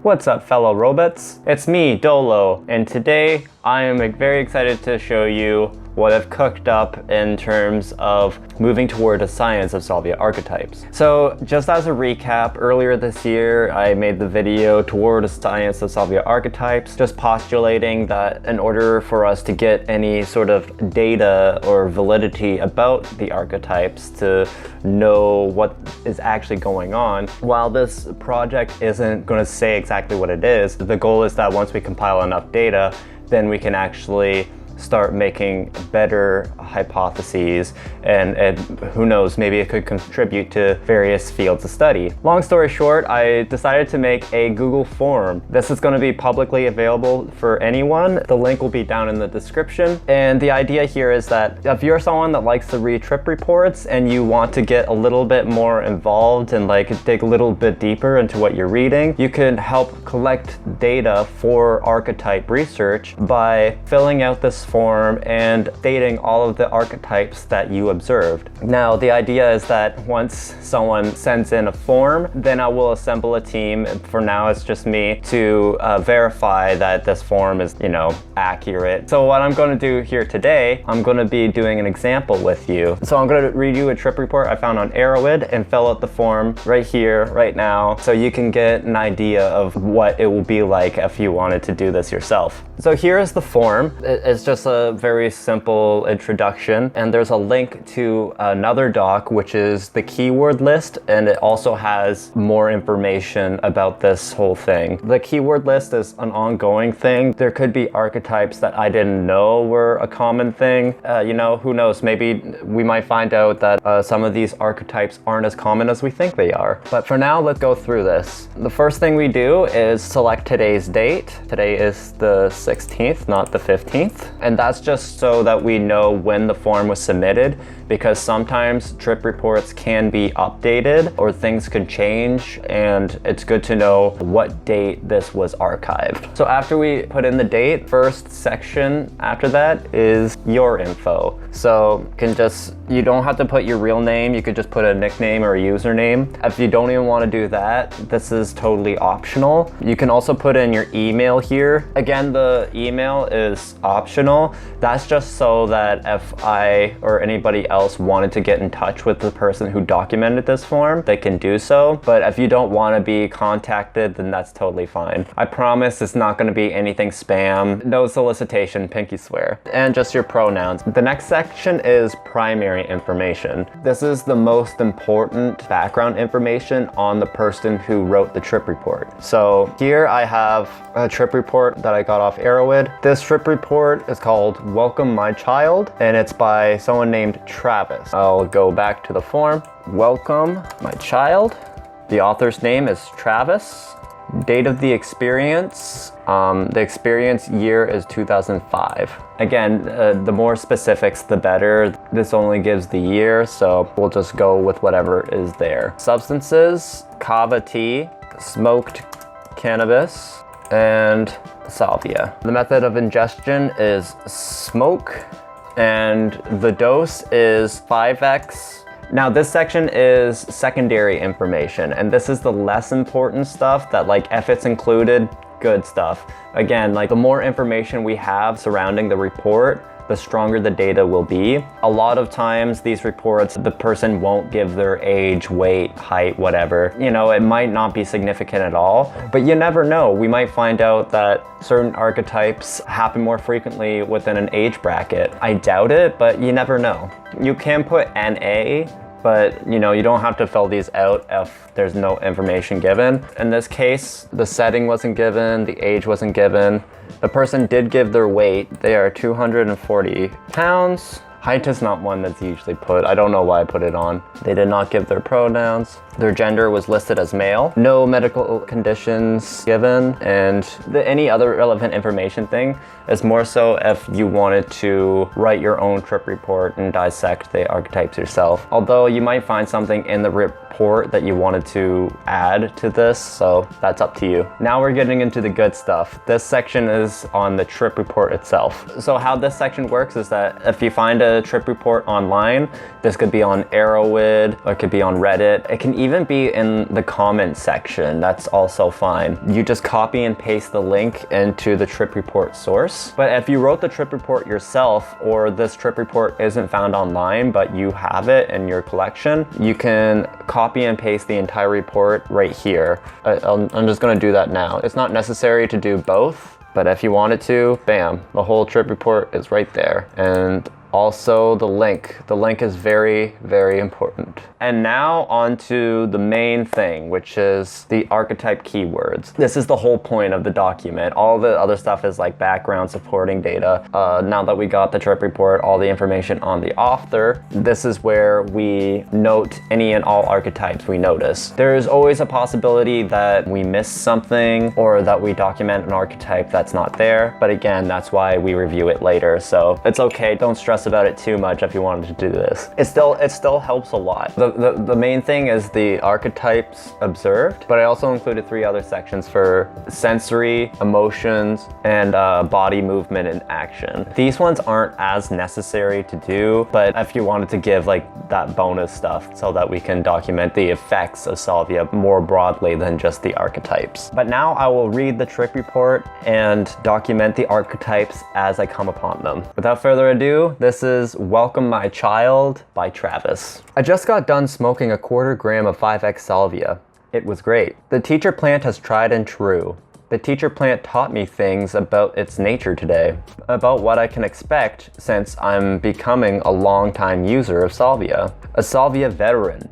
What's up, fellow robots? It's me, Dolo, and today I am very excited to show you what I've cooked up in terms of moving toward a science of Salvia Archetypes. So just as a recap, earlier this year I made the video toward a science of Salvia Archetypes, just postulating that in order for us to get any sort of data or validity about the archetypes to know what is actually going on, while this project isn't going to say exactly what it is, the goal is that once we compile enough data, then we can actually start making better hypotheses and who knows, maybe it could contribute to various fields of study. Long story short, I decided to make a Google form. This is going to be publicly available for anyone. The link will be down in the description. And the idea here is that if you're someone that likes to read trip reports and you want to get a little bit more involved and dig a little bit deeper into what you're reading, you can help collect data for archetype research by filling out this form and stating all of the archetypes that you observed. Now, the idea is that once someone sends in a form, then I will assemble a team. For now, it's just me to verify that this form is, accurate. So what I'm going to do here today, I'm going to be doing an example with you. So I'm going to read you a trip report I found on Arrowhead and fill out the form right here, right now, so you can get an idea of what it will be like if you wanted to do this yourself. So here's the form. It's just a very simple introduction, and there's a link to another doc, which is the keyword list, and it also has more information about this whole thing. The keyword list is an ongoing thing. There could be archetypes that I didn't know were a common thing. Who knows, maybe we might find out that some of these archetypes aren't as common as we think they are. But for now, let's go through this. The first thing we do is select today's date. Today is the 16th, not the 15th. And that's just so that we know when the form was submitted, because sometimes trip reports can be updated or things could change, and it's good to know what date this was archived. So after we put in the date, first section after that is your info. So you don't have to put your real name, you could just put a nickname or a username. If you don't even want to do that, this is totally optional. You can also put in your email here. Again, the email is optional. That's just so that if I or anybody else wanted to get in touch with the person who documented this form, they can do so. But if you don't want to be contacted, then that's totally fine. I promise it's not going to be anything spam, no solicitation, pinky swear. And just your pronouns. The next section is primary information. This is the most important background information on the person who wrote the trip report. So here I have a trip report that I got off Arrowhead. This trip report is called Welcome My Child, and it's by someone named Travis. I'll go back to the form. Welcome My Child. The author's name is Travis. Date of the experience. The experience year is 2005. Again, the more specifics, the better. This only gives the year, so we'll just go with whatever is there. Substances, kava tea, smoked cannabis, and salvia. The method of ingestion is smoke, and the dose is 5x. Now this section is secondary information, and this is the less important stuff that, if it's included, good stuff. Again, the more information we have surrounding the report, the stronger the data will be. A lot of times these reports, the person won't give their age, weight, height, whatever. It might not be significant at all, but you never know. We might find out that certain archetypes happen more frequently within an age bracket. I doubt it, but you never know. You can put NA, but you don't have to fill these out if there's no information given. In this case, the setting wasn't given, the age wasn't given. The person did give their weight. They are 240 pounds. Height is not one that's usually put. I don't know why I put it on. They did not give their pronouns. Their gender was listed as male. No medical conditions given, and any other relevant information thing is more so if you wanted to write your own trip report and dissect the archetypes yourself. Although you might find something in the report that you wanted to add to this, so that's up to you. Now we're getting into the good stuff. This section is on the trip report itself. So how this section works is that if you find a the trip report online. This could be on Arrowid, or it could be on Reddit. It can even be in the comment section. That's also fine. You just copy and paste the link into the trip report source. But if you wrote the trip report yourself, or this trip report isn't found online, but you have it in your collection, you can copy and paste the entire report right here. I'm just gonna do that now. It's not necessary to do both, but if you wanted to, bam, the whole trip report is right there. And also the link. The link is very, very important. And now on to the main thing, which is the archetype keywords. This is the whole point of the document. All the other stuff is like background supporting data. Now that we got the trip report, all the information on the author, this is where we note any and all archetypes we notice. There is always a possibility that we miss something or that we document an archetype that's not there. But again, that's why we review it later. So it's okay, don't stress about it too much if you wanted to do this. It still helps a lot. The main thing is the archetypes observed, but I also included 3 other sections for sensory, emotions, and body movement and action. These ones aren't as necessary to do, but if you wanted to give like that bonus stuff so that we can document the effects of Salvia more broadly than just the archetypes. But now I will read the trip report and document the archetypes as I come upon them. Without further ado, this is Welcome My Child by Travis. I just got done smoking a 1/4 gram of 5X Salvia. It was great. The teacher plant has tried and true. The teacher plant taught me things about its nature today, about what I can expect since I'm becoming a long-time user of Salvia. A Salvia veteran.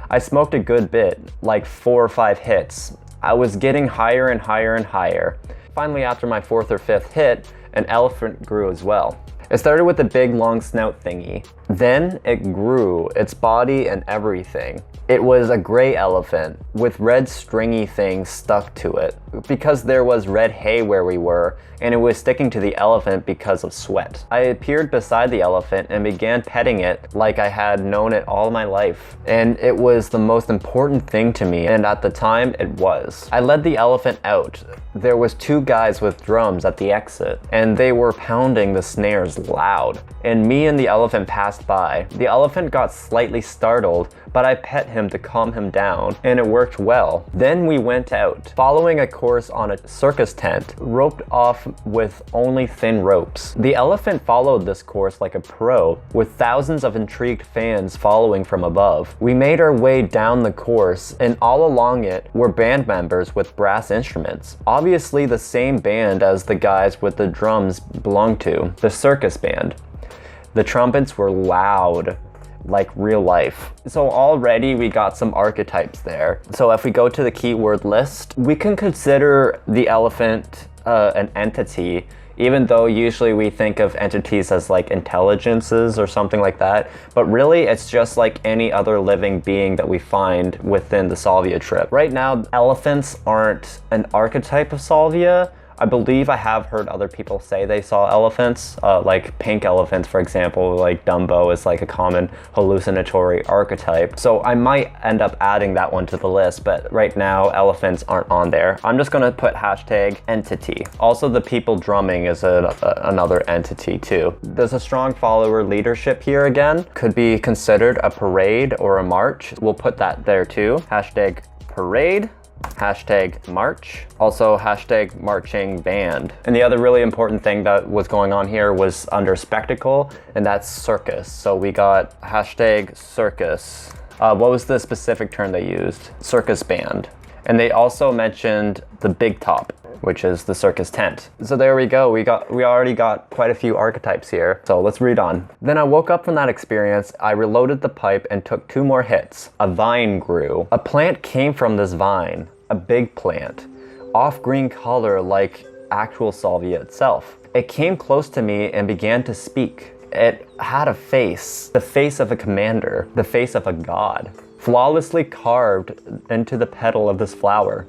I smoked a good bit, like 4 or 5 hits. I was getting higher and higher and higher. Finally, after my 4th or 5th hit, an elephant grew as well. It started with a big long snout thingy. Then it grew, its body and everything. It was a gray elephant with red stringy things stuck to it because there was red hay where we were, and it was sticking to the elephant because of sweat. I appeared beside the elephant and began petting it like I had known it all my life. And it was the most important thing to me, and at the time it was. I led the elephant out. There was 2 guys with drums at the exit, and they were pounding the snares loud. And me and the elephant passed by. The elephant got slightly startled, but I pet him to calm him down, and it worked well. Then we went out, following a course on a circus tent, roped off with only thin ropes. The elephant followed this course like a pro, with thousands of intrigued fans following from above. We made our way down the course, and all along it were band members with brass instruments. Obviously the same band as the guys with the drums belonged to, the circus band. The trumpets were loud, like real life. So already we got some archetypes there. So if we go to the keyword list, we can consider the elephant an entity, even though usually we think of entities as like intelligences or something like that. But really it's just like any other living being that we find within the Salvia trip. Right now, elephants aren't an archetype of Salvia. I believe I have heard other people say they saw elephants, like pink elephants, for example, like Dumbo is like a common hallucinatory archetype. So I might end up adding that one to the list, but right now elephants aren't on there. I'm just gonna put hashtag entity. Also, the people drumming is another entity too. There's a strong follower leadership here again. Could be considered a parade or a march. We'll put that there too. Hashtag parade. Hashtag march, also hashtag marching band. And the other really important thing that was going on here was under spectacle, and that's circus. So we got hashtag circus. What was the specific term they used? Circus band. And they also mentioned the big top, which is the circus tent. So there we go. We already got quite a few archetypes here. So let's read on. Then I woke up from that experience. I reloaded the pipe and took 2 more hits. A vine grew. A plant came from this vine. A big plant. Off green color like actual Salvia itself. It came close to me and began to speak. It had a face. The face of a commander. The face of a god. Flawlessly carved into the petal of this flower.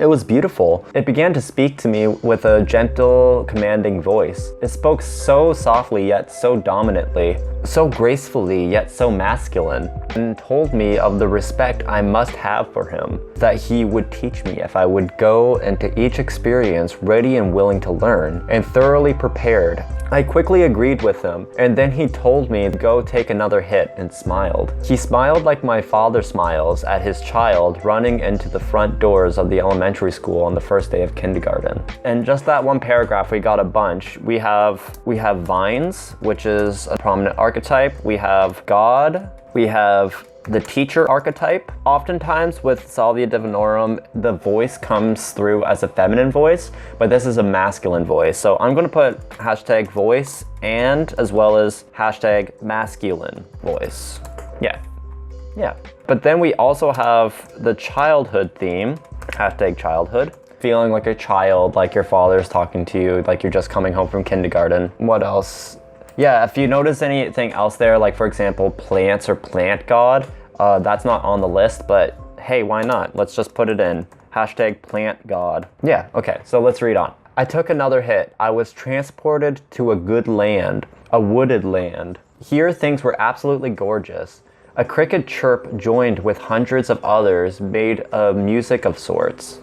It was beautiful. It began to speak to me with a gentle, commanding voice. It spoke so softly yet so dominantly, so gracefully yet so masculine, and told me of the respect I must have for him, that he would teach me if I would go into each experience ready and willing to learn, and thoroughly prepared. I quickly agreed with him, and then he told me to go take another hit and smiled. He smiled like my father smiles at his child running into the front doors of the elementary school on the first day of kindergarten. And just that one paragraph, we got a bunch. We have vines, which is a prominent archetype. We have God. We have the teacher archetype. Oftentimes with Salvia Divinorum, the voice comes through as a feminine voice, but this is a masculine voice. So I'm gonna put hashtag voice and as well as hashtag masculine voice. Yeah. But then we also have the childhood theme, hashtag childhood. Feeling like a child, like your father's talking to you, like you're just coming home from kindergarten. What else? Yeah, if you notice anything else there, like for example, plants or plant god, that's not on the list, but hey, why not? Let's just put it in. Hashtag plant god. Yeah, okay, so let's read on. I took another hit. I was transported to a good land, a wooded land. Here things were absolutely gorgeous. A cricket chirp joined with hundreds of others made a music of sorts.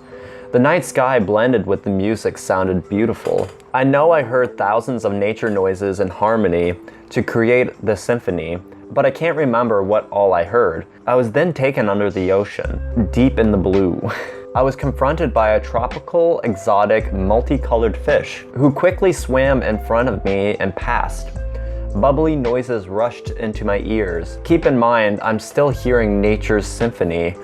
The night sky blended with the music sounded beautiful. I know I heard thousands of nature noises in harmony to create the symphony, but I can't remember what all I heard. I was then taken under the ocean, deep in the blue. I was confronted by a tropical, exotic, multicolored fish who quickly swam in front of me and passed. Bubbly noises rushed into my ears. Keep in mind, I'm still hearing nature's symphony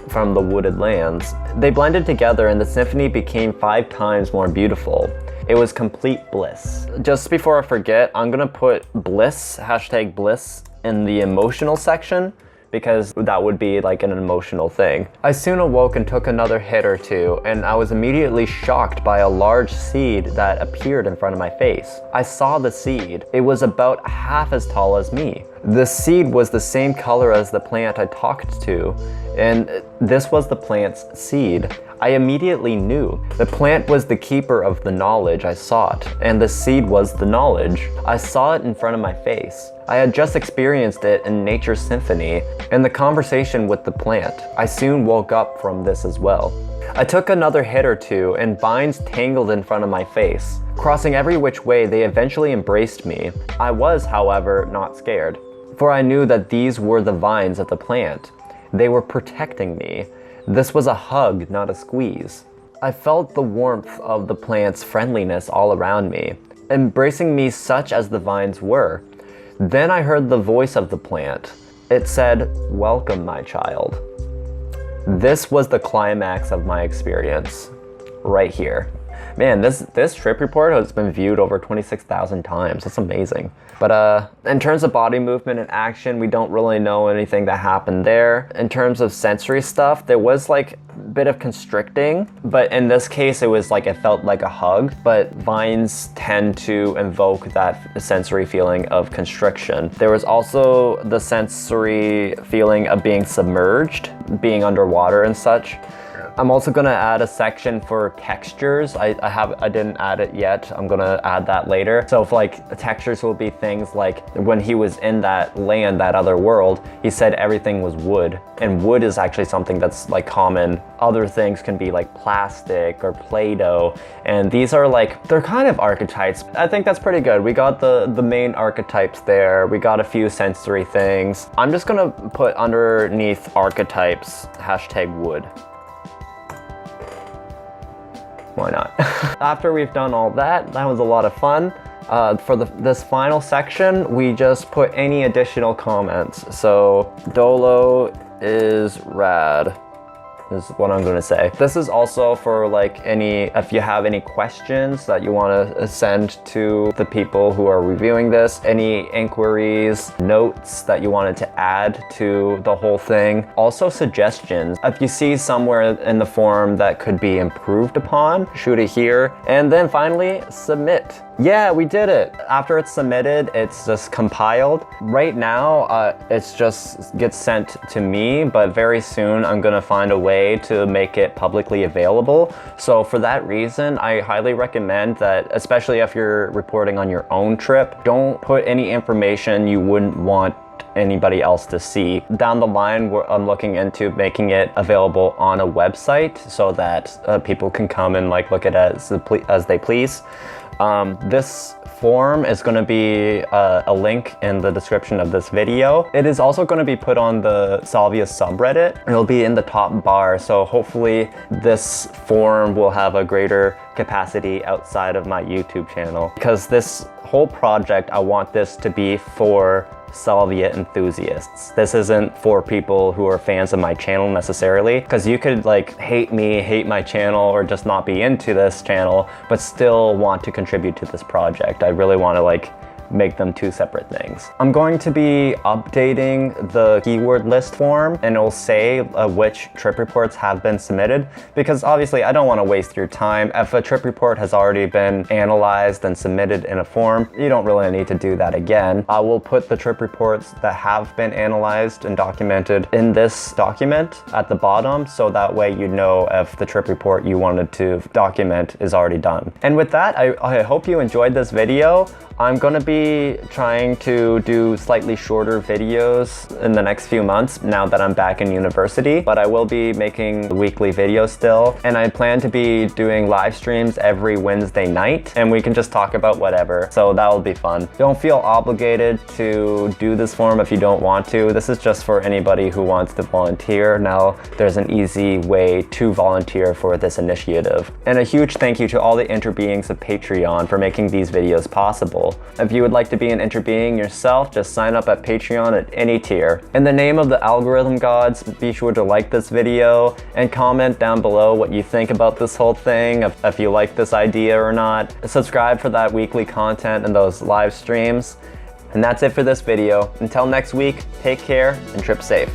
from the wooded lands. They blended together and the symphony became 5 times more beautiful. It was complete bliss. Just before I forget, I'm gonna put bliss, hashtag bliss, in the emotional section because that would be like an emotional thing. I soon awoke and took another hit or two, and I was immediately shocked by a large seed that appeared in front of my face. I saw the seed. It was about half as tall as me. The seed was the same color as the plant I talked to, and this was the plant's seed. I immediately knew the plant was the keeper of the knowledge I sought, and the seed was the knowledge. I saw it in front of my face. I had just experienced it in nature's symphony and the conversation with the plant. I soon woke up from this as well. I took another hit or two and vines tangled in front of my face. Crossing every which way, they eventually embraced me. I was, however, not scared, for I knew that these were the vines of the plant. They were protecting me. This was a hug, not a squeeze. I felt the warmth of the plant's friendliness all around me, embracing me such as the vines were. Then I heard the voice of the plant. It said, "Welcome, my child." This was the climax of my experience, right here. Man, this trip report has been viewed over 26,000 times. That's amazing. But in terms of body movement and action, we don't really know anything that happened there. In terms of sensory stuff, there was like a bit of constricting, but in this case, it was like, it felt like a hug, but vines tend to invoke that sensory feeling of constriction. There was also the sensory feeling of being submerged, being underwater and such. I'm also gonna add a section for textures. I didn't add it yet. I'm gonna add that later. So if like textures will be things like when he was in that land, that other world, he said everything was wood, and wood is actually something that's like common. Other things can be like plastic or Play-Doh, and these are like, they're kind of archetypes. I think that's pretty good. We got the main archetypes there. We got a few sensory things. I'm just gonna put underneath archetypes, hashtag wood. Why not? After we've done all that was a lot of fun. For this final section, we just put any additional comments. So Dolo is rad, is what I'm gonna say. This is also for like if you have any questions that you wanna send to the people who are reviewing this, any inquiries, notes that you wanted to add to the whole thing. Also suggestions. If you see somewhere in the forum that could be improved upon, shoot it here. And then finally, submit. Yeah, we did it. After it's submitted, it's just compiled. Right now, it's just gets sent to me, but very soon I'm gonna find a way to make it publicly available. So for that reason, I highly recommend that, especially if you're reporting on your own trip, don't put any information you wouldn't want anybody else to see. Down the line, I'm looking into making it available on a website so that people can come and like look at it as they please. This form is going to be a link in the description of this video. It is also going to be put on the Salvia subreddit. It'll be in the top bar, so hopefully this form will have a greater capacity outside of my YouTube channel. Because this whole project, I want this to be for Salvia enthusiasts. This isn't for people who are fans of my channel necessarily, because you could like hate me, hate my channel, or just not be into this channel, but still want to contribute to this project. I really want to like make them two separate things. I'm going to be updating the keyword list form, and it'll say which trip reports have been submitted, because obviously I don't want to waste your time. If a trip report has already been analyzed and submitted in a form, you don't really need to do that again. I will put the trip reports that have been analyzed and documented in this document at the bottom, so that way you know if the trip report you wanted to document is already done. And with that, I hope you enjoyed this video. I'm going to be trying to do slightly shorter videos in the next few months now that I'm back in university, but I will be making weekly videos still, and I plan to be doing live streams every Wednesday night, and we can just talk about whatever, so that'll be fun. Don't feel obligated to do this form if you don't want to. This is just for anybody who wants to volunteer. Now there's an easy way to volunteer for this initiative. And a huge thank you to all the interbeings of Patreon for making these videos possible. If you would like to be an interbeing yourself, just sign up at Patreon at any tier. In the name of the algorithm gods, be sure to like this video and comment down below what you think about this whole thing, if you like this idea or not. Subscribe for that weekly content and those live streams. And that's it for this video. Until next week, take care and trip safe.